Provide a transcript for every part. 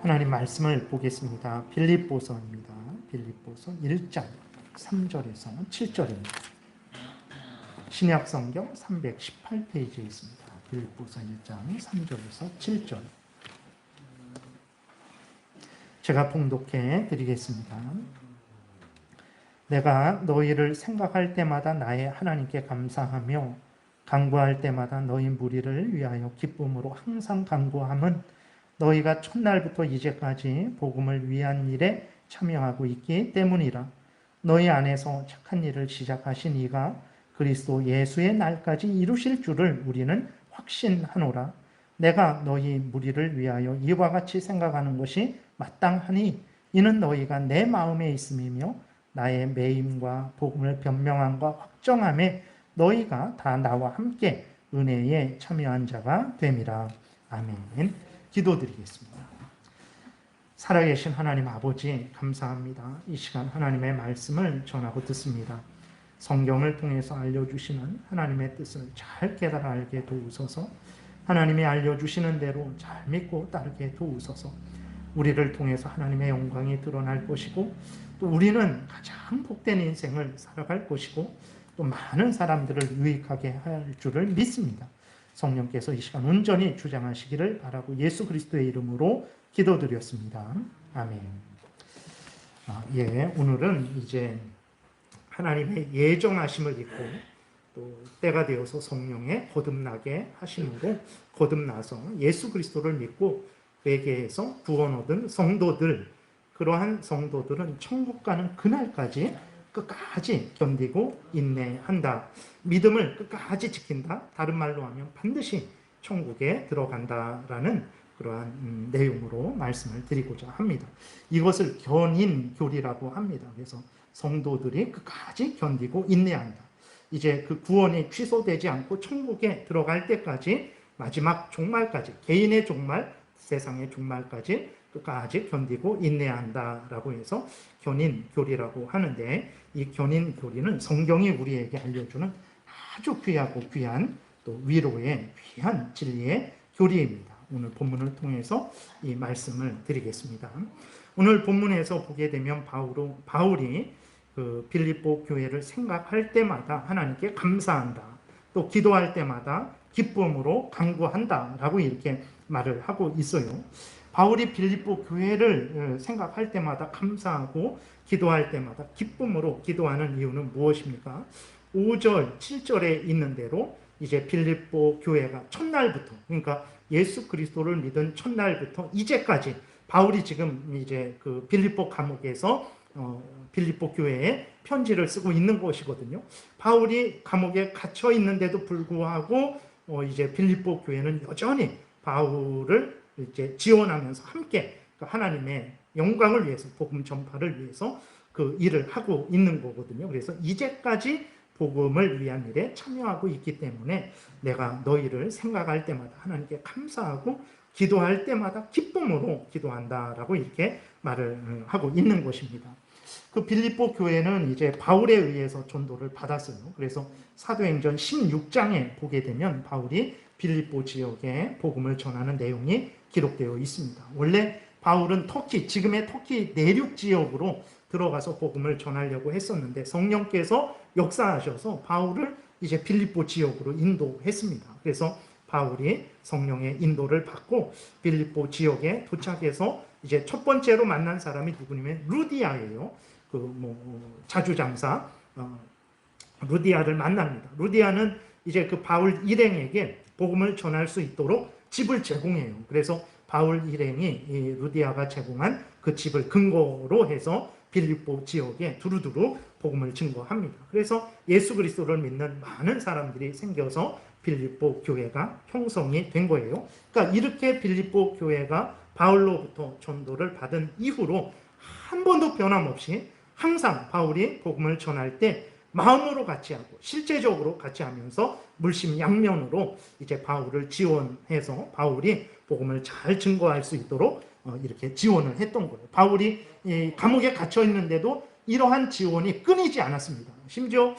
하나님 말씀을 보겠습니다. 빌립보서입니다. 빌립보서 1장 3절에서 7절입니다. 신약 성경 318페이지에 있습니다. 빌립보서 1장 3절에서 7절. 제가 봉독해 드리겠습니다. 내가 너희를 생각할 때마다 나의 하나님께 감사하며 간구할 때마다 너희 무리를 위하여 기쁨으로 항상 간구함은 너희가 첫날부터 이제까지 복음을 위한 일에 참여하고 있기 때문이라. 너희 안에서 착한 일을 시작하신 이가 그리스도 예수의 날까지 이루실 줄을 우리는 확신하노라. 내가 너희 무리를 위하여 이와 같이 생각하는 것이 마땅하니 이는 너희가 내 마음에 있음이며 나의 매임과 복음을 변명함과 확정함에 너희가 다 나와 함께 은혜에 참여한 자가 됨이라. 아멘. 기도드리겠습니다. 살아계신 하나님 아버지 감사합니다. 이 시간 하나님의 말씀을 전하고 듣습니다. 성경을 통해서 알려주시는 하나님의 뜻을 잘 깨달아 알게 도우소서. 하나님이 알려주시는 대로 잘 믿고 따르게 도우소서. 우리를 통해서 하나님의 영광이 드러날 것이고 또 우리는 가장 복된 인생을 살아갈 것이고 또 많은 사람들을 유익하게 할 줄을 믿습니다. 성령께서 이 시간 온전히 주장하시기를 바라고 예수 그리스도의 이름으로 기도드렸습니다. 아멘. 오늘은 이제 하나님의 예정하심을 입고 또 때가 되어서 성령의 거듭나게 하심으로 거듭나서 예수 그리스도를 믿고 회개해서 구원 얻은 성도들, 그러한 성도들은 천국 가는 그날까지 끝까지 견디고 인내한다. 믿음을 끝까지 지킨다. 다른 말로 하면 반드시 천국에 들어간다라는 그러한 내용으로 말씀을 드리고자 합니다. 이것을 견인교리라고 합니다. 그래서 성도들이 끝까지 견디고 인내한다. 이제 그 구원이 취소되지 않고 천국에 들어갈 때까지 마지막 종말까지, 개인의 종말, 세상의 종말까지 끝까지 견디고 인내한다라고 해서 견인교리라고 하는데, 이 견인교리는 성경이 우리에게 알려주는 아주 귀하고 귀한 또 위로의 귀한 진리의 교리입니다. 오늘 본문을 통해서 이 말씀을 드리겠습니다. 오늘 본문에서 보게 되면 바울이 그 빌립보 교회를 생각할 때마다 하나님께 감사한다. 또 기도할 때마다 기쁨으로 간구한다라고 이렇게 말을 하고 있어요. 바울이 빌립보 교회를 생각할 때마다 감사하고 기도할 때마다 기쁨으로 기도하는 이유는 무엇입니까? 5절, 7절에 있는 대로 이제 빌립보 교회가 첫날부터, 그러니까 예수 그리스도를 믿은 첫날부터 이제까지 바울이 지금 이제 그 빌립보 감옥에서 빌립보 교회에 편지를 쓰고 있는 것이거든요. 바울이 감옥에 갇혀 있는데도 불구하고 이제 빌립보 교회는 여전히 바울을 이제 지원하면서 함께 하나님의 영광을 위해서, 복음 전파를 위해서 그 일을 하고 있는 거거든요. 그래서 이제까지 복음을 위한 일에 참여하고 있기 때문에 내가 너희를 생각할 때마다 하나님께 감사하고 기도할 때마다 기쁨으로 기도한다라고 이렇게 말을 하고 있는 것입니다. 그 빌립보 교회는 이제 바울에 의해서 전도를 받았어요. 그래서 사도행전 16장에 보게 되면 바울이 빌립보 지역에 복음을 전하는 내용이 기록되어 있습니다. 원래 바울은 터키, 지금의 터키 내륙 지역으로 들어가서 복음을 전하려고 했었는데 성령께서 역사하셔서 바울을 이제 빌립보 지역으로 인도했습니다. 그래서 바울이 성령의 인도를 받고 빌립보 지역에 도착해서 이제 첫 번째로 만난 사람이 누구냐면 루디아예요. 자주장사 루디아를 만납니다. 루디아는 이제 그 바울 일행에게 복음을 전할 수 있도록 집을 제공해요. 그래서 바울 일행이 이 루디아가 제공한 그 집을 근거로 해서 빌립보 지역에 두루두루 복음을 증거합니다. 그래서 예수 그리스도를 믿는 많은 사람들이 생겨서 빌립보 교회가 형성이 된 거예요. 그러니까 이렇게 빌립보 교회가 바울로부터 전도를 받은 이후로 한 번도 변함없이 항상 바울이 복음을 전할 때 마음으로 같이 하고 실제적으로 같이 하면서 물심양면으로 이제 바울을 지원해서 바울이 복음을 잘 증거할 수 있도록 이렇게 지원을 했던 거예요. 바울이 감옥에 갇혀 있는데도 이러한 지원이 끊이지 않았습니다. 심지어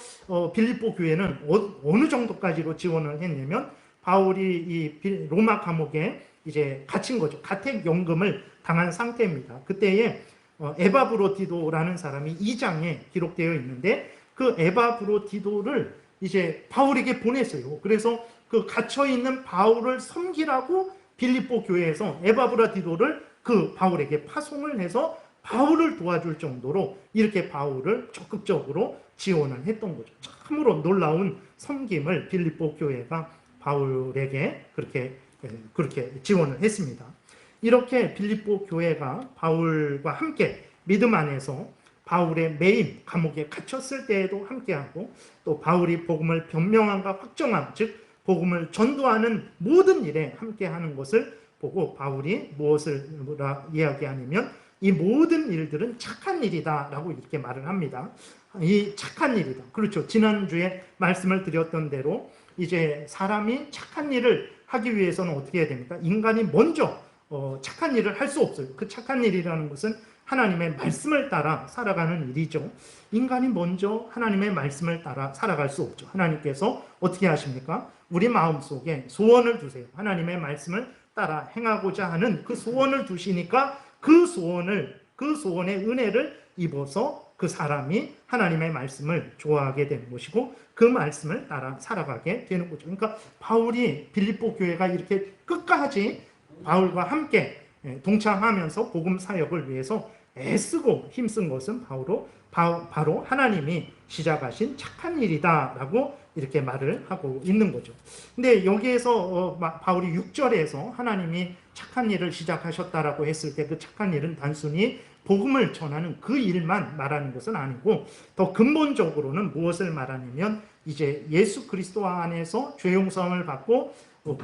빌립보 교회는 어느 정도까지로 지원을 했냐면 바울이 이 로마 감옥에 이제 갇힌 거죠. 가택 연금을 당한 상태입니다. 그때에 에바브로디도라는 사람이 2장에 기록되어 있는데 그 에바브로디도를 이제 바울에게 보냈어요. 그래서 그 갇혀 있는 바울을 섬기라고 빌립보 교회에서 에바브로디도를 그 바울에게 파송을 해서 바울을 도와줄 정도로 이렇게 바울을 적극적으로 지원을 했던 거죠. 참으로 놀라운 섬김을 빌립보 교회가 바울에게 그렇게 지원을 했습니다. 이렇게 빌립보 교회가 바울과 함께 믿음 안에서 바울의 매임, 감옥에 갇혔을 때에도 함께하고 또 바울이 복음을 변명함과 확정함, 즉 복음을 전도하는 모든 일에 함께하는 것을 보고 바울이 무엇을 이야기하냐면 이 모든 일들은 착한 일이다 라고 이렇게 말을 합니다. 이 착한 일이다. 그렇죠. 지난주에 말씀을 드렸던 대로 이제 사람이 착한 일을 하기 위해서는 어떻게 해야 됩니까? 인간이 먼저 착한 일을 할 수 없어요. 그 착한 일이라는 것은 하나님의 말씀을 따라 살아가는 일이죠. 인간이 먼저 하나님의 말씀을 따라 살아갈 수 없죠. 하나님께서 어떻게 하십니까? 우리 마음속에 소원을 두세요. 하나님의 말씀을 따라 행하고자 하는 그 소원을 두시니까 그 소원의 은혜를 입어서 그 사람이 하나님의 말씀을 좋아하게 되는 것이고 그 말씀을 따라 살아가게 되는 거죠. 그러니까 바울이 빌립보 교회가 이렇게 끝까지 바울과 함께 동참하면서 복음 사역을 위해서 애쓰고 힘쓴 것은 바로 하나님이 시작하신 착한 일이다라고 이렇게 말을 하고 있는 거죠. 근데 여기에서 바울이 6절에서 하나님이 착한 일을 시작하셨다라고 했을 때 그 착한 일은 단순히 복음을 전하는 그 일만 말하는 것은 아니고 더 근본적으로는 무엇을 말하냐면 이제 예수 그리스도 안에서 죄 용서함을 받고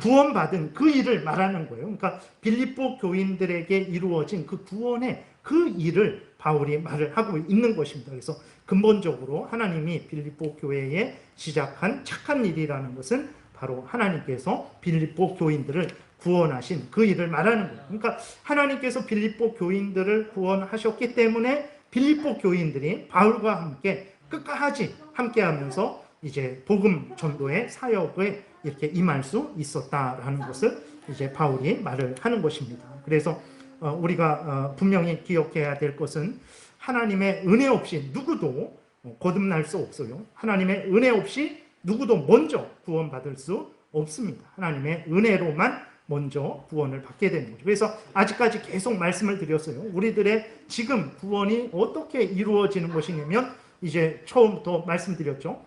구원받은 그 일을 말하는 거예요. 그러니까 빌립보 교인들에게 이루어진 그 구원의 그 일을 바울이 말을 하고 있는 것입니다. 그래서 근본적으로 하나님이 빌립보 교회에 시작한 착한 일이라는 것은 바로 하나님께서 빌립보 교인들을 구원하신 그 일을 말하는 거예요. 그러니까 하나님께서 빌립보 교인들을 구원하셨기 때문에 빌립보 교인들이 바울과 함께 끝까지 함께하면서 이제 복음 전도의 사역에 이렇게 임할 수 있었다라는 것을 이제 바울이 말을 하는 것입니다. 그래서 우리가 분명히 기억해야 될 것은 하나님의 은혜 없이 누구도 거듭날 수 없어요. 하나님의 은혜 없이 누구도 먼저 구원받을 수 없습니다. 하나님의 은혜로만 먼저 구원을 받게 되는 거죠. 그래서 아직까지 계속 말씀을 드렸어요. 우리들의 지금 구원이 어떻게 이루어지는 것이냐면 이제 처음부터 말씀드렸죠.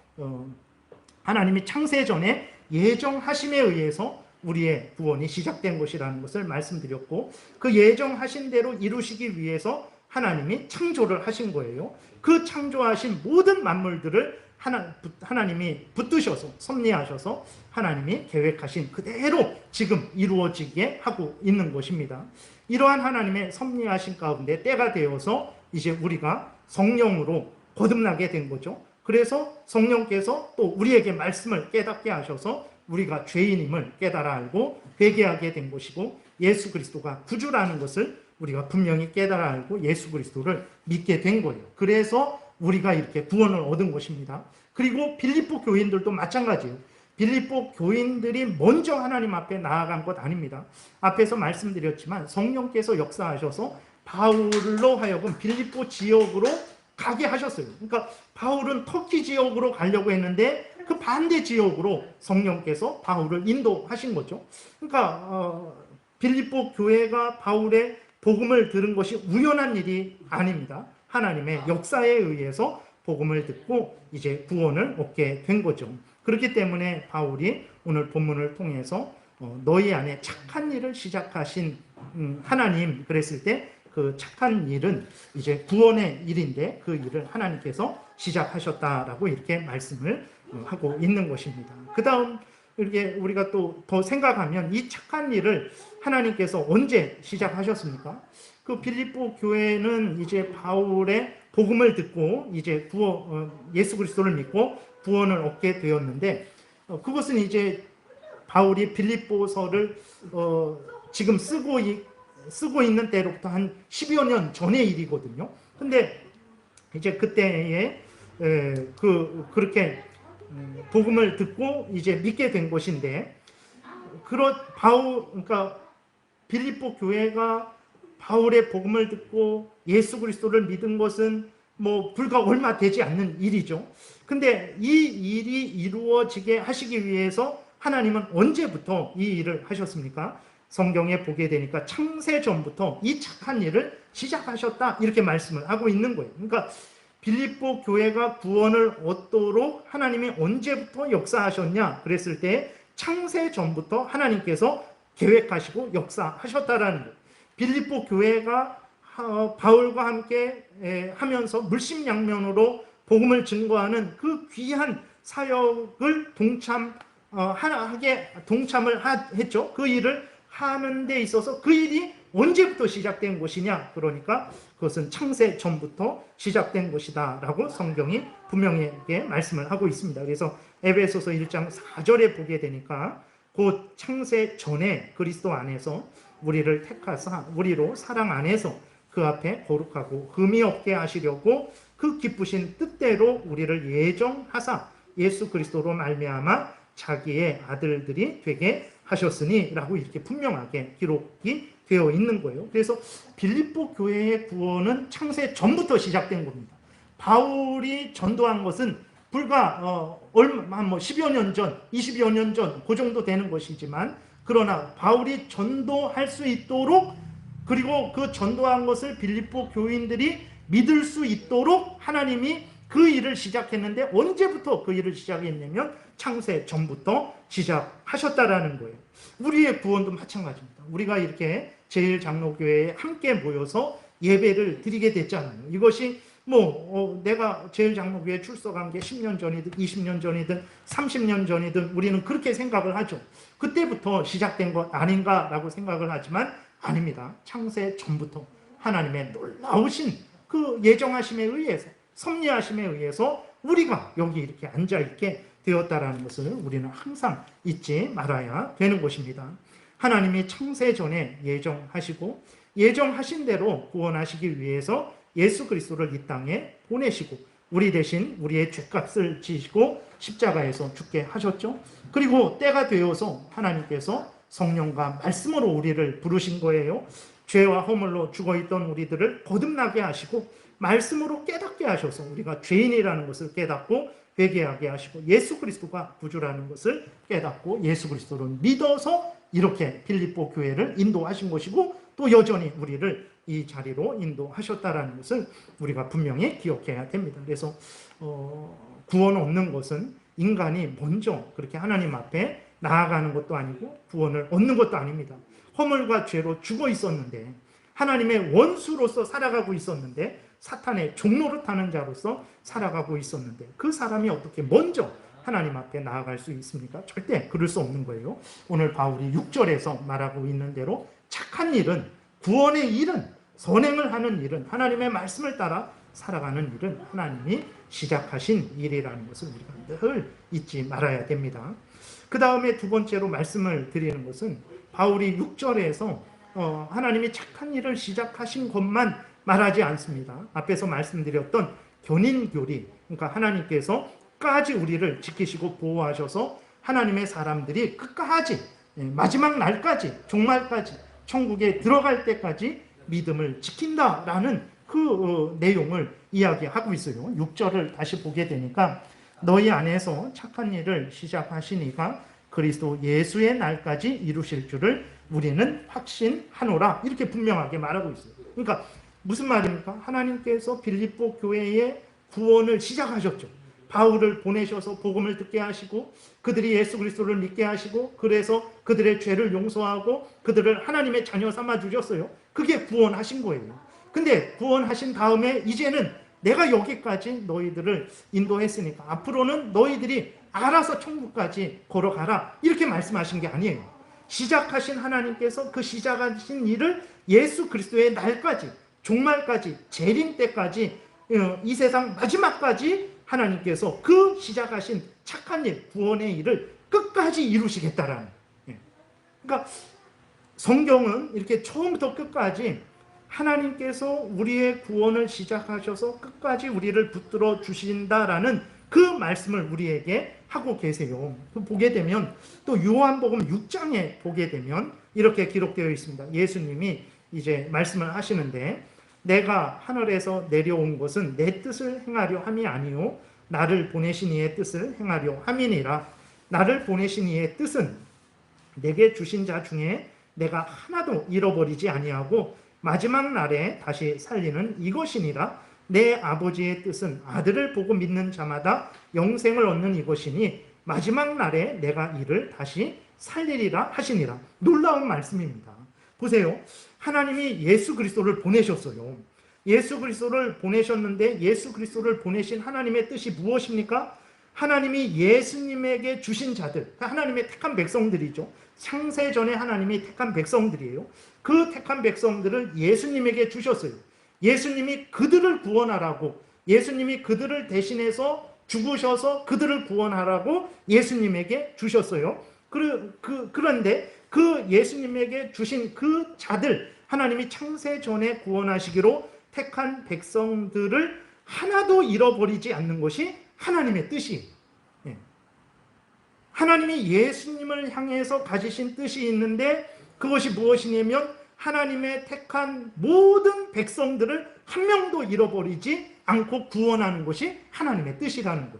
하나님이 창세 전에 예정하심에 의해서 우리의 구원이 시작된 것이라는 것을 말씀드렸고 그 예정하신 대로 이루시기 위해서 하나님이 창조를 하신 거예요. 그 창조하신 모든 만물들을 하나님이 붙드셔서 섭리하셔서 하나님이 계획하신 그대로 지금 이루어지게 하고 있는 것입니다. 이러한 하나님의 섭리하신 가운데 때가 되어서 이제 우리가 성령으로 거듭나게 된 거죠. 그래서 성령께서 또 우리에게 말씀을 깨닫게 하셔서 우리가 죄인임을 깨달아 알고 회개하게 된 것이고 예수 그리스도가 구주라는 것을 우리가 분명히 깨달아 알고 예수 그리스도를 믿게 된 거예요. 그래서 우리가 이렇게 구원을 얻은 것입니다. 그리고 빌립보 교인들도 마찬가지예요. 빌립보 교인들이 먼저 하나님 앞에 나아간 것 아닙니다. 앞에서 말씀드렸지만 성령께서 역사하셔서 바울로 하여금 빌립보 지역으로 가게 하셨어요. 그러니까 바울은 터키 지역으로 가려고 했는데 그 반대 지역으로 성령께서 바울을 인도하신 거죠. 그러니까 빌립보 교회가 바울의 복음을 들은 것이 우연한 일이 아닙니다. 하나님의 역사에 의해서 복음을 듣고 이제 구원을 얻게 된 거죠. 그렇기 때문에 바울이 오늘 본문을 통해서 너희 안에 착한 일을 시작하신 하나님 그랬을 때 그 착한 일은 이제 구원의 일인데 그 일을 하나님께서 시작하셨다라고 이렇게 말씀을 하고 있는 것입니다. 그 다음 이렇게 우리가 또 더 생각하면 이 착한 일을 하나님께서 언제 시작하셨습니까? 그 빌립보 교회는 이제 바울의 복음을 듣고 이제 예수 그리스도를 믿고 구원을 얻게 되었는데 그것은 이제 바울이 빌립보서를 지금 쓰고 있는 때로부터 한 10여 년 전의 일이거든요. 근데 이제 그때에 그렇게 복음을 듣고 이제 믿게 된 것인데 그러니까 빌립보 교회가 바울의 복음을 듣고 예수 그리스도를 믿은 것은 뭐 불과 얼마 되지 않는 일이죠. 근데 이 일이 이루어지게 하시기 위해서 하나님은 언제부터 이 일을 하셨습니까? 성경에 보게 되니까 창세 전부터 이 착한 일을 시작하셨다, 이렇게 말씀을 하고 있는 거예요. 그러니까 빌립보 교회가 구원을 얻도록 하나님이 언제부터 역사하셨냐 그랬을 때 창세 전부터 하나님께서 계획하시고 역사하셨다라는 거예요. 빌립보 교회가 바울과 함께 하면서 물심양면으로 복음을 증거하는 그 귀한 사역을 동참을 했죠. 그 일을 하는 데 있어서 그 일이 언제부터 시작된 것이냐, 그러니까 그것은 창세 전부터 시작된 것이다 라고 성경이 분명히 말씀을 하고 있습니다. 그래서 에베소서 1장 4절에 보게 되니까 곧 창세 전에 그리스도 안에서 우리를 택하사 우리로 사랑 안에서 그 앞에 거룩하고 흠이 없게 하시려고 그 기쁘신 뜻대로 우리를 예정하사 예수 그리스도로 말미암아 자기의 아들들이 되게 하셨으니 라고 이렇게 분명하게 기록이 되어 있는 거예요. 그래서 빌립보 교회의 구원은 창세 전부터 시작된 겁니다. 바울이 전도한 것은 불과 한 10여 년 전, 20여 년 전 그 정도 되는 것이지만, 그러나 바울이 전도할 수 있도록, 그리고 그 전도한 것을 빌립보 교인들이 믿을 수 있도록 하나님이 그 일을 시작했는데, 언제부터 그 일을 시작했냐면 창세 전부터 시작하셨다라는 거예요. 우리의 구원도 마찬가지입니다. 우리가 이렇게 제일장로교회에 함께 모여서 예배를 드리게 됐잖아요. 이것이 내가 제일장로교회에 출석한 게 10년 전이든 20년 전이든 30년 전이든 우리는 그렇게 생각을 하죠. 그때부터 시작된 것 아닌가라고 생각을 하지만 아닙니다. 창세 전부터 하나님의 놀라우신 그 예정하심에 의해서, 섭리하심에 의해서 우리가 여기 이렇게 앉아있게 되었다라는 것을 우리는 항상 잊지 말아야 되는 것입니다. 하나님이 창세 전에 예정하시고 예정하신 대로 구원하시기 위해서 예수 그리스도를 이 땅에 보내시고 우리 대신 우리의 죄값을 지시고 십자가에서 죽게 하셨죠. 그리고 때가 되어서 하나님께서 성령과 말씀으로 우리를 부르신 거예요. 죄와 허물로 죽어있던 우리들을 거듭나게 하시고 말씀으로 깨닫게 하셔서 우리가 죄인이라는 것을 깨닫고 회개하게 하시고 예수 그리스도가 구주라는 것을 깨닫고 예수 그리스도를 믿어서 이렇게 빌립보 교회를 인도하신 것이고, 또 여전히 우리를 이 자리로 인도하셨다라는 것을 우리가 분명히 기억해야 됩니다. 그래서 구원 얻는 것은 인간이 먼저 그렇게 하나님 앞에 나아가는 것도 아니고 구원을 얻는 것도 아닙니다. 허물과 죄로 죽어 있었는데, 하나님의 원수로서 살아가고 있었는데, 사탄의 종로를 타는 자로서 살아가고 있었는데, 그 사람이 어떻게 먼저 하나님 앞에 나아갈 수 있습니까? 절대 그럴 수 없는 거예요. 오늘 바울이 6절에서 말하고 있는 대로 착한 일은, 구원의 일은, 선행을 하는 일은, 하나님의 말씀을 따라 살아가는 일은 하나님이 시작하신 일이라는 것을 우리가 늘 잊지 말아야 됩니다. 그 다음에 두 번째로 말씀을 드리는 것은 바울이 6절에서 하나님이 착한 일을 시작하신 것만 말하지 않습니다. 앞에서 말씀드렸던 견인교리, 그러니까 하나님께서 끝까지 우리를 지키시고 보호하셔서 하나님의 사람들이 끝까지, 마지막 날까지, 종말까지, 천국에 들어갈 때까지 믿음을 지킨다라는 그 내용을 이야기하고 있어요. 6절을 다시 보게 되니까 너희 안에서 착한 일을 시작하신 이가 그리스도 예수의 날까지 이루실 줄을 우리는 확신하노라, 이렇게 분명하게 말하고 있어요. 그러니까 무슨 말입니까? 하나님께서 빌립보 교회의 구원을 시작하셨죠. 바울을 보내셔서 복음을 듣게 하시고 그들이 예수 그리스도를 믿게 하시고, 그래서 그들의 죄를 용서하고 그들을 하나님의 자녀 삼아 주셨어요. 그게 구원하신 거예요. 근데 구원하신 다음에 이제는 내가 여기까지 너희들을 인도했으니까 앞으로는 너희들이 알아서 천국까지 걸어가라, 이렇게 말씀하신 게 아니에요. 시작하신 하나님께서 그 시작하신 일을 예수 그리스도의 날까지, 종말까지, 재림 때까지, 이 세상 마지막까지 하나님께서 그 시작하신 착한 일, 구원의 일을 끝까지 이루시겠다라는. 그러니까 성경은 이렇게 처음부터 끝까지 하나님께서 우리의 구원을 시작하셔서 끝까지 우리를 붙들어 주신다라는 그 말씀을 우리에게 하고 계세요. 보게 되면 또 요한복음 6장에 보게 되면 이렇게 기록되어 있습니다. 예수님이 이제 말씀을 하시는데 내가 하늘에서 내려온 것은 내 뜻을 행하려 함이 아니요 나를 보내신 이의 뜻을 행하려 함이니라. 나를 보내신 이의 뜻은 내게 주신 자 중에 내가 하나도 잃어버리지 아니하고 마지막 날에 다시 살리는 이것이니라. 내 아버지의 뜻은 아들을 보고 믿는 자마다 영생을 얻는 이것이니 마지막 날에 내가 이를 다시 살리리라 하시니라. 놀라운 말씀입니다. 보세요. 하나님이 예수 그리스도를 보내셨어요. 예수 그리스도를 보내셨는데 예수 그리스도를 보내신 하나님의 뜻이 무엇입니까? 하나님이 예수님에게 주신 자들, 하나님의 택한 백성들이죠. 창세전에 하나님이 택한 백성들이에요. 그 택한 백성들을 예수님에게 주셨어요. 예수님이 그들을 구원하라고, 예수님이 그들을 대신해서 죽으셔서 그들을 구원하라고 예수님에게 주셨어요. 그런데 그 예수님에게 주신 그 자들, 하나님이 창세전에 구원하시기로 택한 백성들을 하나도 잃어버리지 않는 것이 하나님의 뜻이에요. 하나님이 예수님을 향해서 가지신 뜻이 있는데 그것이 무엇이냐면 하나님의 택한 모든 백성들을 한 명도 잃어버리지 않고 구원하는 것이 하나님의 뜻이라는 거예요.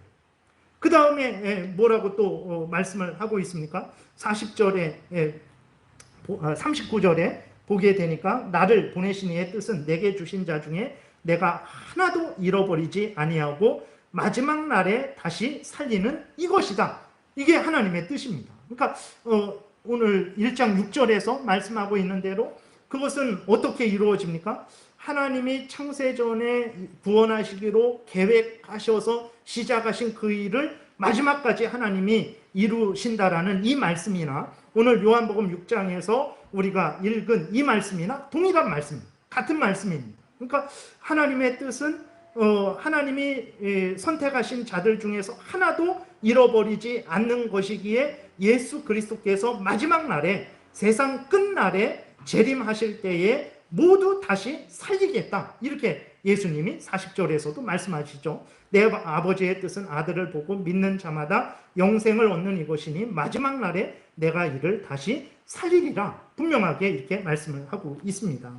그 다음에 뭐라고 또 말씀을 하고 있습니까? 39절에 보게 되니까 나를 보내신 이의 뜻은 내게 주신 자 중에 내가 하나도 잃어버리지 아니하고 마지막 날에 다시 살리는 이것이다. 이게 하나님의 뜻입니다. 그러니까 오늘 1장 6절에서 말씀하고 있는 대로 그것은 어떻게 이루어집니까? 하나님이 창세전에 구원하시기로 계획하셔서 시작하신 그 일을 마지막까지 하나님이 이루신다라는 이 말씀이나 오늘 요한복음 6장에서 우리가 읽은 이 말씀이나 동일한 말씀입니다. 같은 말씀입니다. 그러니까 하나님의 뜻은 하나님이 선택하신 자들 중에서 하나도 잃어버리지 않는 것이기에 예수 그리스도께서 마지막 날에 세상 끝날에 재림하실 때에 모두 다시 살리겠다. 이렇게 예수님이 40절에서도 말씀하시죠. 내 아버지의 뜻은 아들을 보고 믿는 자마다 영생을 얻는 이것이니 마지막 날에 내가 이를 다시 살리리라. 분명하게 이렇게 말씀을 하고 있습니다.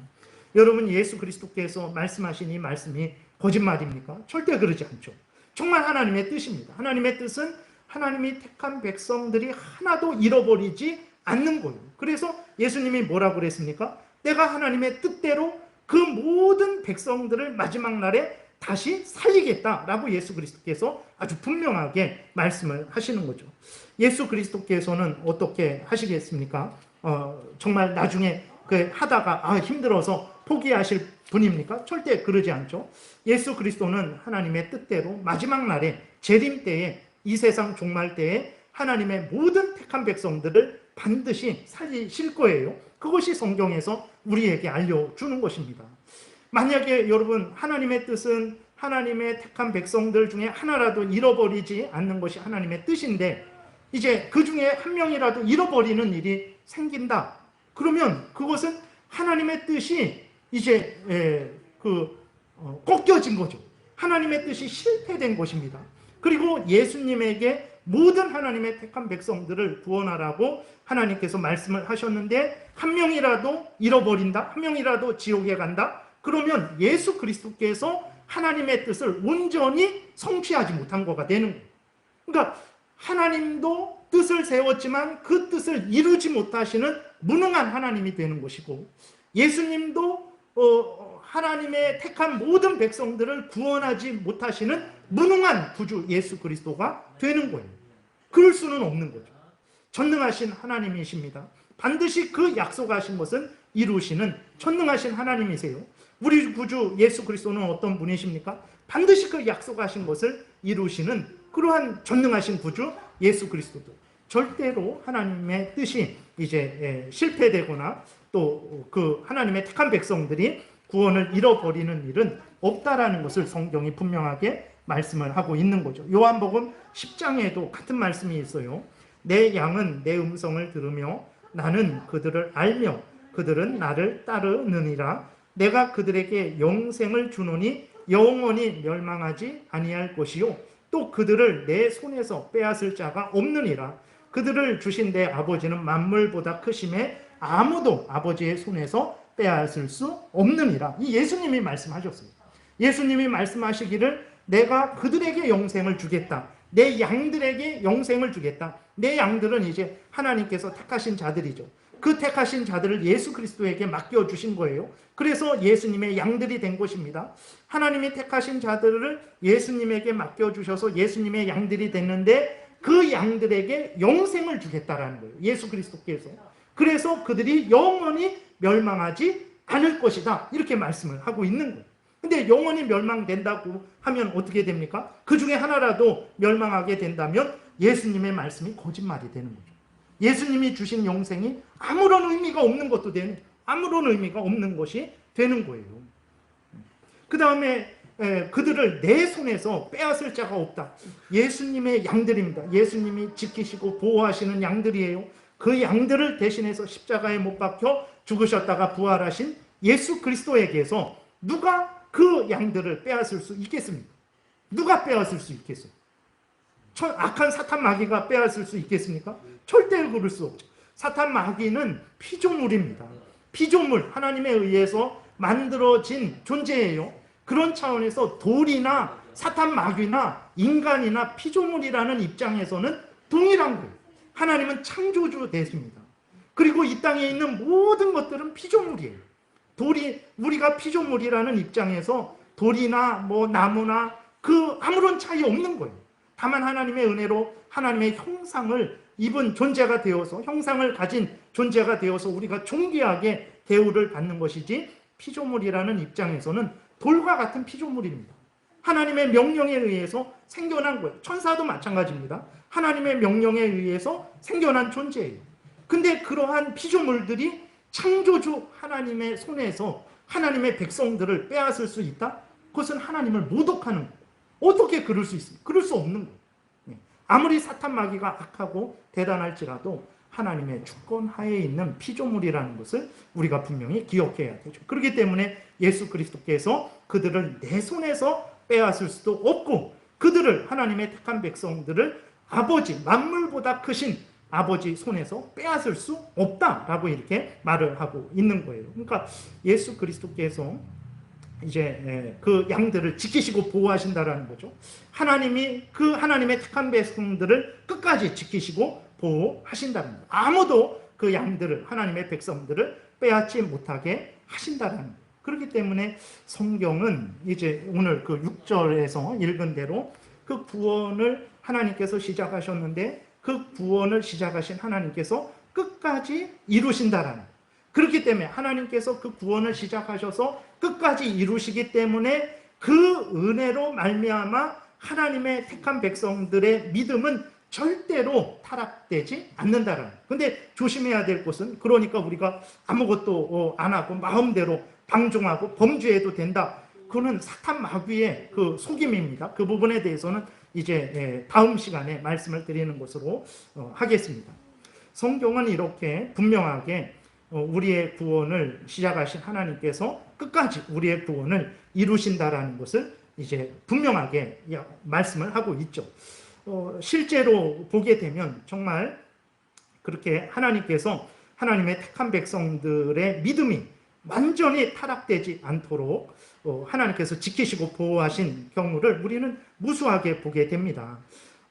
여러분, 예수 그리스도께서 말씀하신 이 말씀이 거짓말입니까? 절대 그러지 않죠. 정말 하나님의 뜻입니다. 하나님의 뜻은 하나님이 택한 백성들이 하나도 잃어버리지 않는 거예요. 그래서 예수님이 뭐라고 그랬습니까? 내가 하나님의 뜻대로 그 모든 백성들을 마지막 날에 다시 살리겠다라고 예수 그리스도께서 아주 분명하게 말씀을 하시는 거죠. 예수 그리스도께서는 어떻게 하시겠습니까? 정말 나중에 하다가 힘들어서 포기하실 분입니까? 절대 그러지 않죠. 예수 그리스도는 하나님의 뜻대로 마지막 날에 재림 때에 이 세상 종말 때에 하나님의 모든 택한 백성들을 반드시 살리실 거예요. 그것이 성경에서 우리에게 알려주는 것입니다. 만약에 여러분 하나님의 뜻은 하나님의 택한 백성들 중에 하나라도 잃어버리지 않는 것이 하나님의 뜻인데 이제 그 중에 한 명이라도 잃어버리는 일이 생긴다. 그러면 그것은 하나님의 뜻이 이제 꺾여진 거죠. 하나님의 뜻이 실패된 것입니다. 그리고 예수님에게 모든 하나님의 택한 백성들을 구원하라고 하나님께서 말씀을 하셨는데 한 명이라도 잃어버린다, 한 명이라도 지옥에 간다, 그러면 예수 그리스도께서 하나님의 뜻을 온전히 성취하지 못한 거가 되는 거예요. 그러니까 하나님도 뜻을 세웠지만 그 뜻을 이루지 못하시는 무능한 하나님이 되는 것이고, 예수님도 하나님의 택한 모든 백성들을 구원하지 못하시는 무능한 구주 예수 그리스도가 되는 거예요. 그럴 수는 없는 거죠. 전능하신 하나님이십니다. 반드시 그 약속하신 것은 이루시는 전능하신 하나님이세요. 우리 구주 예수 그리스도는 어떤 분이십니까? 반드시 그 약속하신 것을 이루시는 그러한 전능하신 구주 예수 그리스도도 절대로 하나님의 뜻이 이제 실패되거나 또 그 하나님의 택한 백성들이 구원을 잃어버리는 일은 없다라는 것을 성경이 분명하게 말씀을 하고 있는 거죠. 요한복음 10장에도 같은 말씀이 있어요. 내 양은 내 음성을 들으며 나는 그들을 알며 그들은 나를 따르느니라. 내가 그들에게 영생을 주노니 영원히 멸망하지 아니할 것이요 또 그들을 내 손에서 빼앗을 자가 없느니라. 그들을 주신 내 아버지는 만물보다 크심에 아무도 아버지의 손에서 빼앗을 수 없느니라. 이 예수님이 말씀하셨어요. 예수님이 말씀하시기를 내가 그들에게 영생을 주겠다. 내 양들에게 영생을 주겠다. 내 양들은 이제 하나님께서 택하신 자들이죠. 그 택하신 자들을 예수 그리스도에게 맡겨주신 거예요. 그래서 예수님의 양들이 된 것입니다. 하나님이 택하신 자들을 예수님에게 맡겨주셔서 예수님의 양들이 됐는데 그 양들에게 영생을 주겠다라는 거예요. 예수 그리스도께서. 그래서 그들이 영원히 멸망하지 않을 것이다. 이렇게 말씀을 하고 있는 거예요. 근데 영원히 멸망된다고 하면 어떻게 됩니까? 그 중에 하나라도 멸망하게 된다면 예수님의 말씀이 거짓말이 되는 거죠. 예수님이 주신 영생이 아무런 의미가 없는 것도 되는, 아무런 의미가 없는 것이 되는 거예요. 그 다음에 그들을 내 손에서 빼앗을 자가 없다. 예수님의 양들입니다. 예수님이 지키시고 보호하시는 양들이에요. 그 양들을 대신해서 십자가에 못 박혀 죽으셨다가 부활하신 예수 그리스도에게서 누가 그 양들을 빼앗을 수 있겠습니까? 누가 빼앗을 수 있겠어요? 악한 사탄 마귀가 빼앗을 수 있겠습니까? 절대 그럴 수 없죠. 사탄 마귀는 피조물입니다. 피조물, 하나님에 의해서 만들어진 존재예요. 그런 차원에서 돌이나 사탄 마귀나 인간이나 피조물이라는 입장에서는 동일한 거예요. 하나님은 창조주 되십니다. 그리고 이 땅에 있는 모든 것들은 피조물이에요. 우리가 피조물이라는 입장에서 돌이나 뭐 나무나 그 아무런 차이 없는 거예요. 다만 하나님의 은혜로 하나님의 형상을 입은 존재가 되어서, 형상을 가진 존재가 되어서 우리가 존귀하게 대우를 받는 것이지, 피조물이라는 입장에서는 돌과 같은 피조물입니다. 하나님의 명령에 의해서 생겨난 거예요. 천사도 마찬가지입니다. 하나님의 명령에 의해서 생겨난 존재예요. 근데 그러한 피조물들이 창조주 하나님의 손에서 하나님의 백성들을 빼앗을 수 있다? 그것은 하나님을 모독하는 거예요. 어떻게 그럴 수 있습니까? 그럴 수 없는 거예요. 아무리 사탄 마귀가 악하고 대단할지라도 하나님의 주권 하에 있는 피조물이라는 것을 우리가 분명히 기억해야 되죠. 그렇기 때문에 예수 그리스도께서 그들을 내 손에서 빼앗을 수도 없고, 그들을, 하나님의 택한 백성들을 아버지, 만물보다 크신 아버지 손에서 빼앗을 수 없다라고 이렇게 말을 하고 있는 거예요. 그러니까 예수 그리스도께서 이제 그 양들을 지키시고 보호하신다라는 거죠. 하나님이 그 하나님의 택한 백성들을 끝까지 지키시고 보호하신다는 거예요. 아무도 그 양들을, 하나님의 백성들을 빼앗지 못하게 하신다는 거예요. 그렇기 때문에 성경은 이제 오늘 그 6절에서 읽은 대로 그 구원을 하나님께서 시작하셨는데 그 구원을 시작하신 하나님께서 끝까지 이루신다라는 거예요. 그렇기 때문에 하나님께서 그 구원을 시작하셔서 끝까지 이루시기 때문에 그 은혜로 말미암아 하나님의 택한 백성들의 믿음은 절대로 타락되지 않는다라는 거예요. 근데 조심해야 될 것은, 그러니까 우리가 아무것도 안 하고 마음대로 방종하고 범죄해도 된다. 그거는 사탄 마귀의 그 속임입니다. 그 부분에 대해서는 이제 다음 시간에 말씀을 드리는 것으로 하겠습니다. 성경은 이렇게 분명하게 우리의 구원을 시작하신 하나님께서 끝까지 우리의 구원을 이루신다라는 것을 이제 분명하게 말씀을 하고 있죠. 실제로 보게 되면 정말 그렇게 하나님께서 하나님의 택한 백성들의 믿음이 완전히 타락되지 않도록 하나님께서 지키시고 보호하신 경우를 우리는 무수하게 보게 됩니다.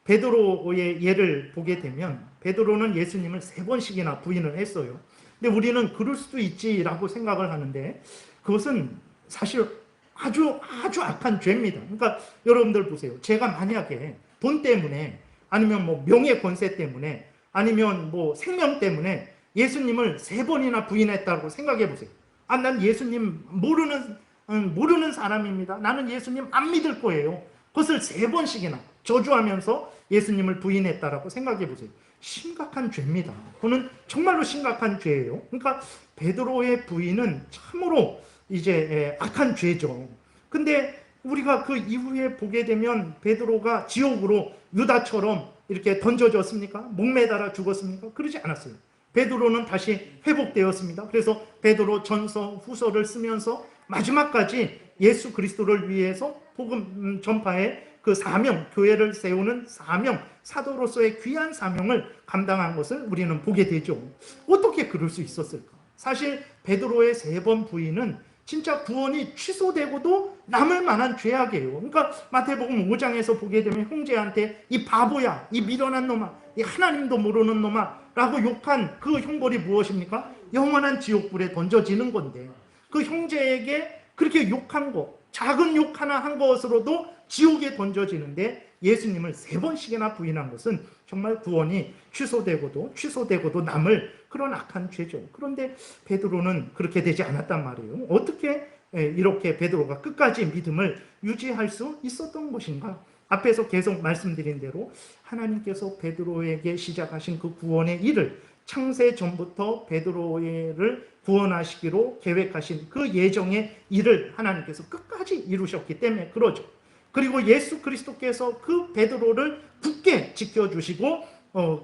베드로의 예를 보게 되면 베드로는 예수님을 3번씩이나 부인을 했어요. 근데 우리는 그럴 수도 있지라고 생각을 하는데 그것은 사실 아주 악한 죄입니다. 그러니까 여러분들 보세요. 제가 만약에 돈 때문에 아니면 뭐 명예 권세 때문에 아니면 뭐 생명 때문에 예수님을 3번이나 부인했다고 생각해 보세요. 난 예수님 모르는 사람입니다. 나는 예수님 안 믿을 거예요. 그것을 3번씩이나 저주하면서 예수님을 부인했다라고 생각해 보세요. 심각한 죄입니다. 그거는 정말로 심각한 죄예요. 그러니까 베드로의 부인은 참으로 이제 악한 죄죠. 근데 우리가 그 이후에 보게 되면 베드로가 지옥으로 유다처럼 이렇게 던져졌습니까? 목매달아 죽었습니까? 그러지 않았어요. 베드로는 다시 회복되었습니다. 그래서 베드로 전서, 후서를 쓰면서 마지막까지 예수 그리스도를 위해서 복음 전파에 그 사명, 교회를 세우는 사명, 사도로서의 귀한 사명을 감당한 것을 우리는 보게 되죠. 어떻게 그럴 수 있었을까? 사실 베드로의 3번 부인은 진짜 구원이 취소되고도 남을 만한 죄악이에요. 그러니까 마태복음 5장에서 보게 되면 형제한테 이 바보야, 이 미련한 놈아, 이 하나님도 모르는 놈아 라고 욕한 그 형벌이 무엇입니까? 영원한 지옥불에 던져지는 건데, 그 형제에게 그렇게 욕한 거, 작은 욕 하나 한 것으로도 지옥에 던져지는데 예수님을 3번씩이나 부인한 것은 정말 구원이 취소되고도 남을 그런 악한 죄죠. 그런데 베드로는 그렇게 되지 않았단 말이에요. 어떻게 이렇게 베드로가 끝까지 믿음을 유지할 수 있었던 것인가? 앞에서 계속 말씀드린 대로 하나님께서 베드로에게 시작하신 그 구원의 일을 창세 전부터 베드로를 구원하시기로 계획하신 그 예정의 일을 하나님께서 끝까지 이루셨기 때문에 그러죠. 그리고 예수 그리스도께서 그 베드로를 굳게 지켜주시고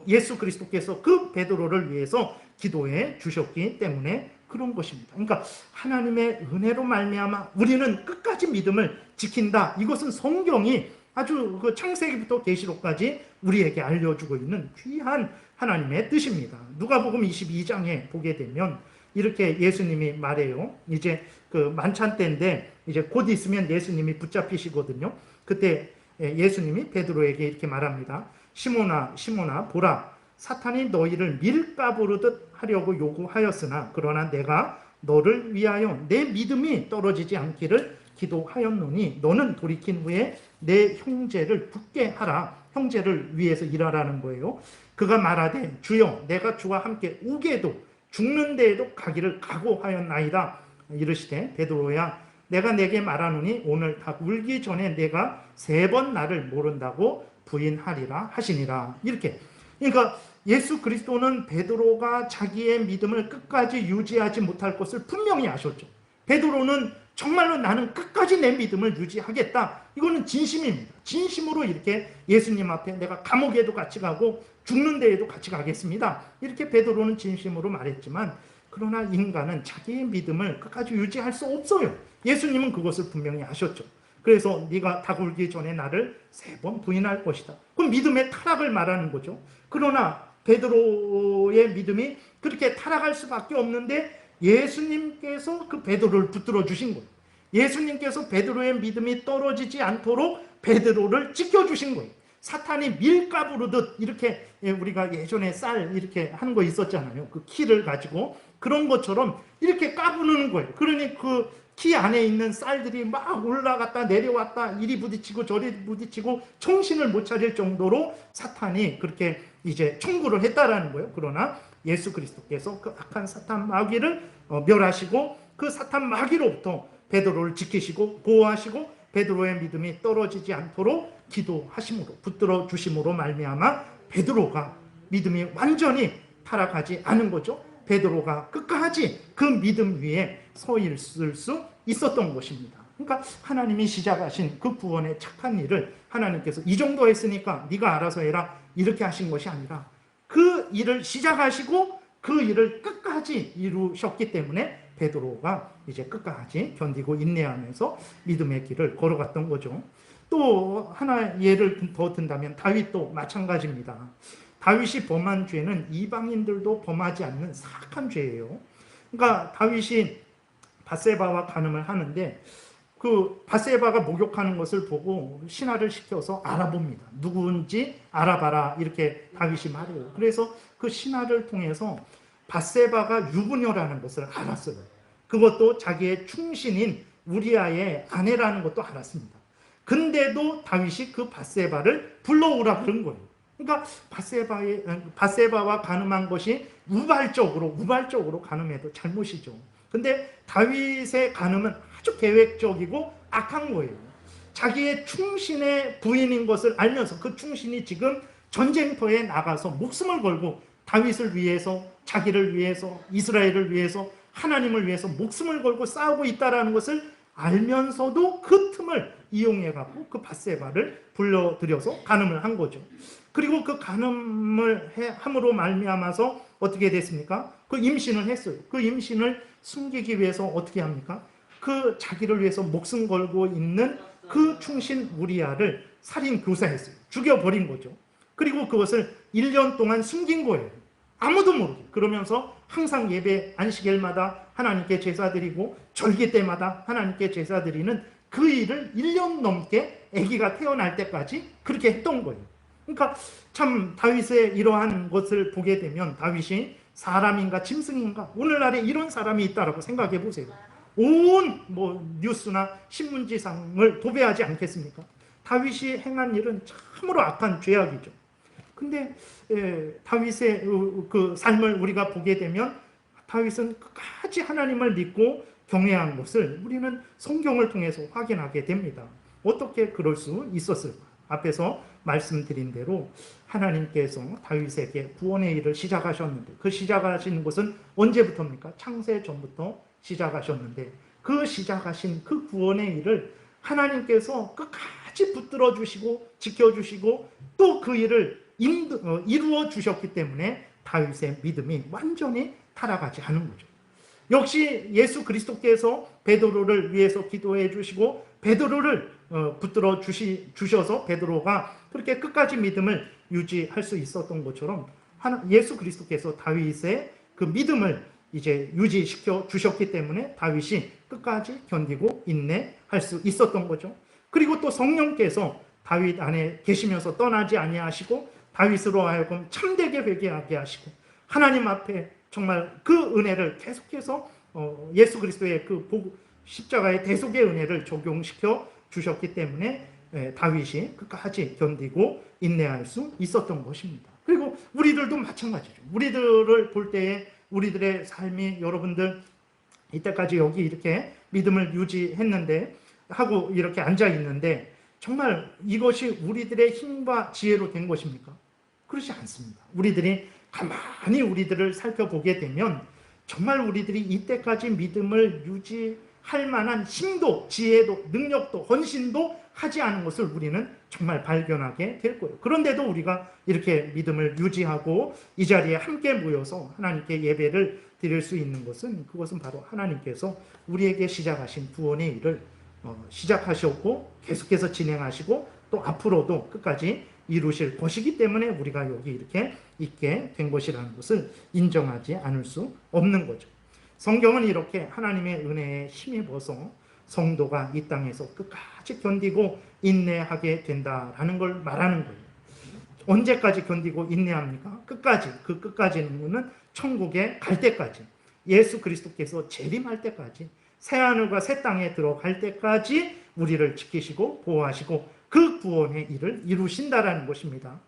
예수 그리스도께서 그 베드로를 위해서 기도해 주셨기 때문에 그런 것입니다. 그러니까 하나님의 은혜로 말미암아 우리는 끝까지 믿음을 지킨다. 이것은 성경이 아주 그 창세기부터 계시록까지 우리에게 알려주고 있는 귀한 하나님의 뜻입니다. 누가복음 22장에 보게 되면 이렇게 예수님이 말해요. 이제 그 만찬 때인데 이제 곧 있으면 예수님이 붙잡히시거든요. 그때 예수님이 베드로에게 이렇게 말합니다. 시몬아, 시몬아, 보라, 사탄이 너희를 밀가부르듯 하려고 요구하였으나 그러나 내가 너를 위하여 내 믿음이 떨어지지 않기를 기도하였노니 너는 돌이킨 후에 내 형제를 붙게 하라. 형제를 위해서 일하라는 거예요. 그가 말하되 주여 내가 주와 함께 우게도 죽는 데에도 가기를 각오하였나이다. 이르시되 베드로야 내가 내게 말하노니 오늘 닭 울기 전에 내가 3번 나를 모른다고 부인하리라 하시니라. 이렇게. 그러니까 예수 그리스도는 베드로가 자기의 믿음을 끝까지 유지하지 못할 것을 분명히 아셨죠. 베드로는 정말로 나는 끝까지 내 믿음을 유지하겠다. 이거는 진심입니다. 진심으로 이렇게 예수님 앞에 내가 감옥에도 같이 가고 죽는 데에도 같이 가겠습니다. 이렇게 베드로는 진심으로 말했지만 그러나 인간은 자기의 믿음을 끝까지 유지할 수 없어요. 예수님은 그것을 분명히 아셨죠. 그래서 네가 닭 울기 전에 나를 3번 부인할 것이다. 그럼 믿음의 타락을 말하는 거죠. 그러나 베드로의 믿음이 그렇게 타락할 수밖에 없는데 예수님께서 그 베드로를 붙들어 주신 거예요. 예수님께서 베드로의 믿음이 떨어지지 않도록 베드로를 지켜주신 거예요. 사탄이 밀가부르듯 이렇게 우리가 예전에 쌀 이렇게 하는 거 있었잖아요. 그 키를 가지고 그런 것처럼 이렇게 까부르는 거예요. 그러니 그 키 안에 있는 쌀들이 막 올라갔다 내려왔다 이리 부딪히고 저리 부딪히고 정신을 못 차릴 정도로 사탄이 그렇게 이제 청구를 했다라는 거예요. 그러나 예수 그리스도께서 그 악한 사탄 마귀를 멸하시고 그 사탄 마귀로부터 베드로를 지키시고 보호하시고 베드로의 믿음이 떨어지지 않도록 기도하심으로 붙들어 주심으로 말미암아 베드로가 믿음이 완전히 타락하지 않은 거죠. 베드로가 끝까지 그 믿음 위에 서 있을 수 있었던 것입니다. 그러니까 하나님이 시작하신 그 구원의 착한 일을 하나님께서 이 정도 했으니까 네가 알아서 해라 이렇게 하신 것이 아니라 그 일을 시작하시고 그 일을 끝까지 이루셨기 때문에 베드로가 이제 끝까지 견디고 인내하면서 믿음의 길을 걸어갔던 거죠. 또 하나 예를 더 든다면 다윗도 마찬가지입니다. 다윗이 범한 죄는 이방인들도 범하지 않는 사악한 죄예요. 그러니까 다윗이 밧세바와 간음을 하는데 그 밧세바가 목욕하는 것을 보고 신하를 시켜서 알아봅니다. 누구인지 알아봐라 이렇게 다윗이 말해요. 그래서 그 신하를 통해서 밧세바가 유부녀라는 것을 알았어요. 그것도 자기의 충신인 우리아의 아내라는 것도 알았습니다. 근데도 다윗이 그 밧세바를 불러오라 그런 거예요. 그러니까 밧세바와 간음한 것이 우발적으로 간음해도 잘못이죠. 근데 다윗의 간음은 아주 계획적이고 악한 거예요. 자기의 충신의 부인인 것을 알면서 그 충신이 지금 전쟁터에 나가서 목숨을 걸고 다윗을 위해서, 자기를 위해서, 이스라엘을 위해서, 하나님을 위해서 목숨을 걸고 싸우고 있다는 것을 알면서도 그 틈을 이용해갖고 그 밧세바를 불러들여서 간음을 한 거죠. 그리고 그 간음을 함으로 말미암아서 어떻게 됐습니까? 그 임신을 했어요. 그 임신을 숨기기 위해서 어떻게 합니까? 그 자기를 위해서 목숨 걸고 있는 그 충신 우리아를 살인 교사했어요. 죽여버린 거죠. 그리고 그것을 1년 동안 숨긴 거예요. 아무도 모르게. 그러면서 항상 예배 안식일마다 하나님께 제사 드리고 절기 때마다 하나님께 제사 드리는 그 일을 1년 넘게 아기가 태어날 때까지 그렇게 했던 거예요. 그러니까 참 다윗의 이러한 것을 보게 되면 다윗이 사람인가 짐승인가, 오늘날에 이런 사람이 있다라고 생각해 보세요. 온 뉴스나 신문지상을 도배하지 않겠습니까? 다윗이 행한 일은 참으로 악한 죄악이죠. 근데 다윗의 그 삶을 우리가 보게 되면 다윗은 끝까지 하나님을 믿고 경외한 것을 우리는 성경을 통해서 확인하게 됩니다. 어떻게 그럴 수 있었을까? 앞에서 말씀드린 대로 하나님께서 다윗에게 구원의 일을 시작하셨는데, 그 시작하신 것은 언제부터입니까? 창세 전부터 시작하셨는데, 그 시작하신 그 구원의 일을 하나님께서 끝까지 붙들어 주시고 지켜주시고 또 그 일을 이루어 주셨기 때문에 다윗의 믿음이 완전히 타락하지 않은 거죠. 역시 예수 그리스도께서 베드로를 위해서 기도해 주시고 베드로를 붙들어 주셔서 베드로가 그렇게 끝까지 믿음을 유지할 수 있었던 것처럼 예수 그리스도께서 다윗의 그 믿음을 이제 유지시켜 주셨기 때문에 다윗이 끝까지 견디고 인내할 수 있었던 거죠. 그리고 또 성령께서 다윗 안에 계시면서 떠나지 아니하시고 다윗으로 하여금 참되게 회개하게 하시고 하나님 앞에 정말 그 은혜를 계속해서 예수 그리스도의 그 십자가의 대속의 은혜를 적용시켜 주셨기 때문에 다윗이 끝까지 견디고 인내할 수 있었던 것입니다. 그리고 우리들도 마찬가지죠. 우리들을 볼 때에 우리들의 삶이, 여러분들 이때까지 여기 이렇게 믿음을 유지했는데 하고 이렇게 앉아 있는데 정말 이것이 우리들의 힘과 지혜로 된 것입니까? 그렇지 않습니다. 우리들이 가만히 우리들을 살펴보게 되면 정말 우리들이 이때까지 믿음을 유지할 만한 힘도, 지혜도, 능력도, 헌신도 하지 않은 것을 우리는 정말 발견하게 될 거예요. 그런데도 우리가 이렇게 믿음을 유지하고 이 자리에 함께 모여서 하나님께 예배를 드릴 수 있는 것은, 그것은 바로 하나님께서 우리에게 시작하신 구원의 일을 시작하셨고 계속해서 진행하시고 또 앞으로도 끝까지 이루실 것이기 때문에 우리가 여기 이렇게 있게 된 것이라는 것을 인정하지 않을 수 없는 거죠. 성경은 이렇게 하나님의 은혜에 힘입어서 성도가 이 땅에서 끝까지 견디고 인내하게 된다라는 걸 말하는 거예요. 언제까지 견디고 인내합니까? 끝까지. 그 끝까지는 천국에 갈 때까지, 예수 그리스도께서 재림할 때까지, 새하늘과 새 땅에 들어갈 때까지 우리를 지키시고 보호하시고 그 구원의 일을 이루신다라는 것입니다.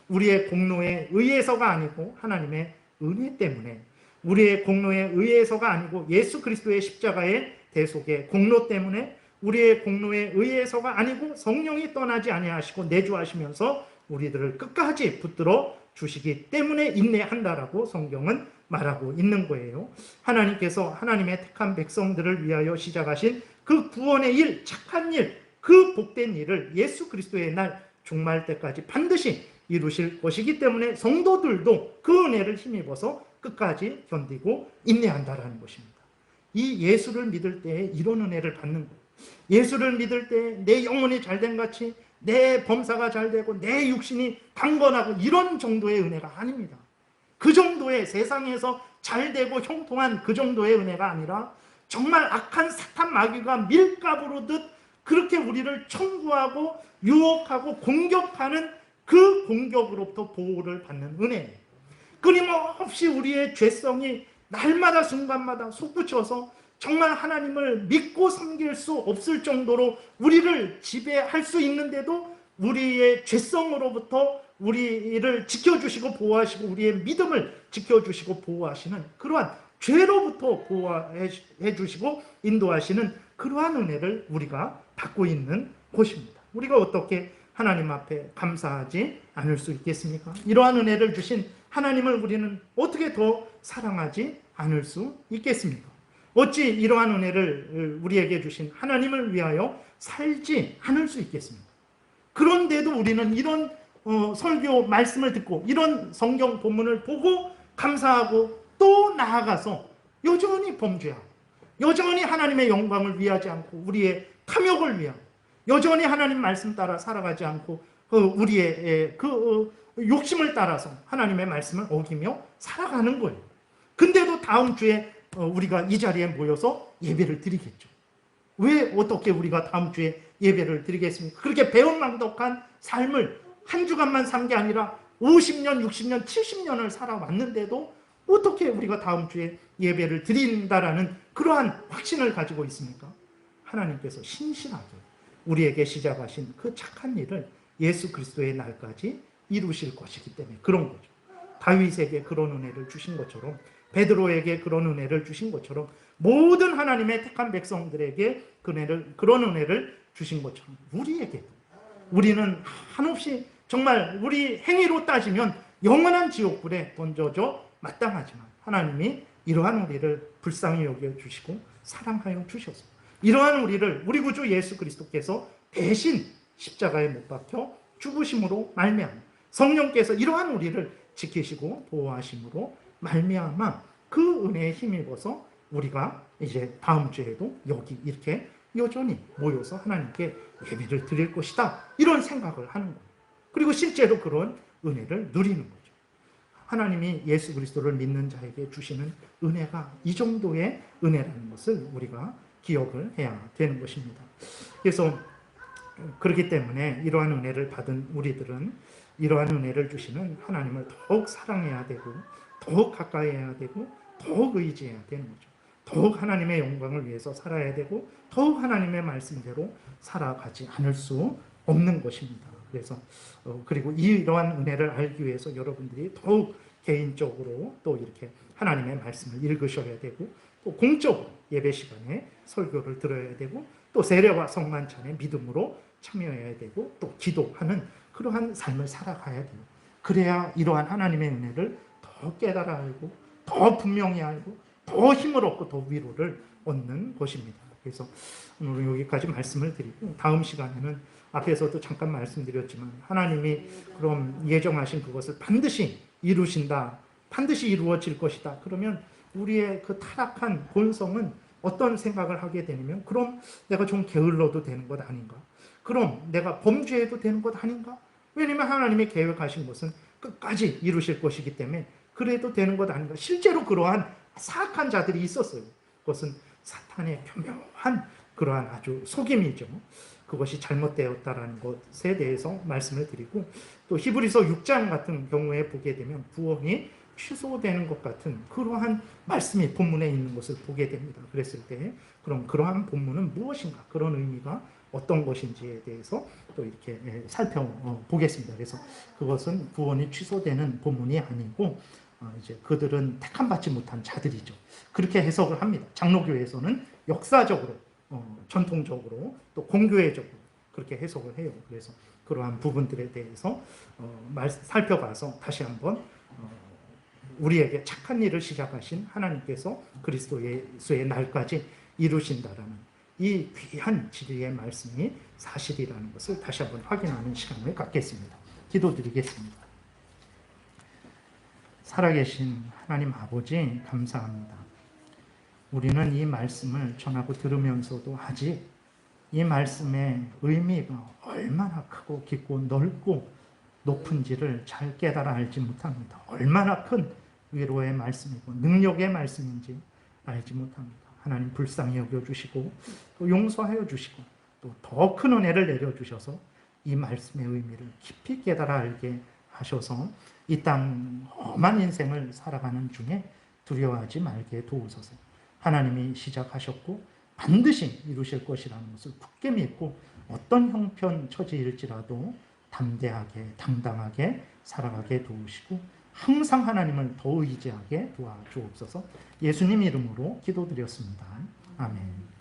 우리의 공로에 의해서가 아니고 하나님의 은혜 때문에, 우리의 공로에 의해서가 아니고 예수 그리스도의 십자가의 대속의 공로 때문에, 우리의 공로에 의해서가 아니고 성령이 떠나지 아니하시고 내주하시면서 우리들을 끝까지 붙들어 주시기 때문에 인내한다라고 성경은 말하고 있는 거예요. 하나님께서 하나님의 택한 백성들을 위하여 시작하신 그 구원의 일, 착한 일, 그 복된 일을 예수 그리스도의 날 종말 때까지 반드시 이루실 것이기 때문에 성도들도 그 은혜를 힘입어서 끝까지 견디고 인내한다라는 것입니다. 이 예수를 믿을 때 이런 은혜를 받는 거예요. 예수를 믿을 때 내 영혼이 잘된 같이 내 범사가 잘되고 내 육신이 강건하고 이런 정도의 은혜가 아닙니다. 그 정도의 세상에서 잘되고 형통한 그 정도의 은혜가 아니라 정말 악한 사탄 마귀가 밀가부르듯 그렇게 우리를 청구하고 유혹하고 공격하는 그 공격으로부터 보호를 받는 은혜예요. 끊임없이 우리의 죄성이 날마다 순간마다 솟구쳐서 정말 하나님을 믿고 섬길 수 없을 정도로 우리를 지배할 수 있는데도 우리의 죄성으로부터 우리를 지켜주시고 보호하시고 우리의 믿음을 지켜주시고 보호하시는 그러한 죄로부터 보호해 주시고 인도하시는 그러한 은혜를 우리가 받고 있는 곳입니다. 우리가 어떻게 하나님 앞에 감사하지 않을 수 있겠습니까? 이러한 은혜를 주신 하나님을 우리는 어떻게 더 사랑하지 않을 수 있겠습니까? 어찌 이러한 은혜를 우리에게 주신 하나님을 위하여 살지 않을 수 있겠습니까? 그런데도 우리는 이런 설교 말씀을 듣고 이런 성경 본문을 보고 감사하고 또 나아가서 여전히 범죄하고 여전히 하나님의 영광을 위하지 않고 우리의 탐욕을 위하고 여전히 하나님 말씀 따라 살아가지 않고 우리의 욕심을 따라서 하나님의 말씀을 어기며 살아가는 거예요. 근데도 다음 주에 우리가 이 자리에 모여서 예배를 드리겠죠. 왜 어떻게 우리가 다음 주에 예배를 드리겠습니까? 그렇게 배은망덕한 삶을 한 주간만 산 게 아니라 50년, 60년, 70년을 살아왔는데도 어떻게 우리가 다음 주에 예배를 드린다라는 그러한 확신을 가지고 있습니까? 하나님께서 신실하게 우리에게 시작하신 그 착한 일을 예수 그리스도의 날까지 이루실 것이기 때문에 그런 거죠. 다윗에게 그런 은혜를 주신 것처럼, 베드로에게 그런 은혜를 주신 것처럼, 모든 하나님의 택한 백성들에게 그런 은혜를 주신 것처럼 우리에게도, 우리는 한없이 정말 우리 행위로 따지면 영원한 지옥불에 던져져 마땅하지만 하나님이 이러한 우리를 불쌍히 여겨주시고 사랑하여 주셔서 이러한 우리를 우리 구주 예수 그리스도께서 대신 십자가에 못 박혀 죽으심으로 말미암아 성령께서 이러한 우리를 지키시고 보호하심으로 말미암아 그 은혜에 힘입어서 우리가 이제 다음 주에도 여기 이렇게 여전히 모여서 하나님께 예배를 드릴 것이다, 이런 생각을 하는 거예요. 그리고 실제로 그런 은혜를 누리는 거죠. 하나님이 예수 그리스도를 믿는 자에게 주시는 은혜가 이 정도의 은혜라는 것을 우리가 기억을 해야 되는 것입니다. 그래서 그렇기 때문에 이러한 은혜를 받은 우리들은 이러한 은혜를 주시는 하나님을 더욱 사랑해야 되고, 더욱 가까이 해야 되고, 더욱 의지해야 되는 거죠. 더욱 하나님의 영광을 위해서 살아야 되고, 더욱 하나님의 말씀대로 살아가지 않을 수 없는 것입니다. 그래서 그리고 이러한 은혜를 알기 위해서 여러분들이 더욱 개인적으로 또 이렇게 하나님의 말씀을 읽으셔야 되고, 또 공적으로 예배 시간에 설교를 들어야 되고, 또 세례와 성만찬에 믿음으로 참여해야 되고, 또 기도하는 그러한 삶을 살아가야 돼요. 그래야 이러한 하나님의 은혜를 더 깨달아 알고, 더 분명히 알고, 더 힘을 얻고 더 위로를 얻는 것입니다. 그래서 오늘 여기까지 말씀을 드리고, 다음 시간에는 앞에서도 잠깐 말씀드렸지만 하나님이 그럼 예정하신 그것을 반드시 이루신다, 반드시 이루어질 것이다, 그러면 우리의 그 타락한 본성은 어떤 생각을 하게 되냐면, 그럼 내가 좀 게을러도 되는 것 아닌가? 그럼 내가 범죄해도 되는 것 아닌가? 왜냐하면 하나님이 계획하신 것은 끝까지 이루실 것이기 때문에 그래도 되는 것 아닌가? 실제로 그러한 사악한 자들이 있었어요. 그것은 사탄의 교묘한 그러한 아주 속임이죠. 그것이 잘못되었다라는 것에 대해서 말씀을 드리고, 또 히브리서 6장 같은 경우에 보게 되면 구원이 취소되는 것 같은 그러한 말씀이 본문에 있는 것을 보게 됩니다. 그랬을 때 그럼 그러한 본문은 무엇인가, 그런 의미가 어떤 것인지에 대해서 또 이렇게 살펴보겠습니다. 그래서 그것은 구원이 취소되는 본문이 아니고 이제 그들은 택함 받지 못한 자들이죠. 그렇게 해석을 합니다. 장로교에서는 역사적으로, 전통적으로, 또 공교회적으로 그렇게 해석을 해요. 그래서 그러한 부분들에 대해서 살펴봐서 다시 한번 우리에게 착한 일을 시작하신 하나님께서 그리스도 예수의 날까지 이루신다라는 이 귀한 진리의 말씀이 사실이라는 것을 다시 한번 확인하는 시간을 갖겠습니다. 기도드리겠습니다. 살아계신 하나님 아버지, 감사합니다. 우리는 이 말씀을 전하고 들으면서도 아직 이 말씀의 의미가 얼마나 크고 깊고 넓고 높은지를 잘 깨달아 알지 못합니다. 얼마나 큰 위로의 말씀이고 능력의 말씀인지 알지 못합니다. 하나님 불쌍히 여겨주시고 또 용서하여 주시고 또 더 큰 은혜를 내려주셔서 이 말씀의 의미를 깊이 깨달아 알게 하셔서 이 땅 험한 인생을 살아가는 중에 두려워하지 말게 도우소서. 하나님이 시작하셨고 반드시 이루실 것이라는 것을 굳게 믿고 어떤 형편 처지일지라도 담대하게 당당하게 살아가게 도우시고 항상 하나님을 더 의지하게 도와주옵소서. 예수님 이름으로 기도드렸습니다. 아멘.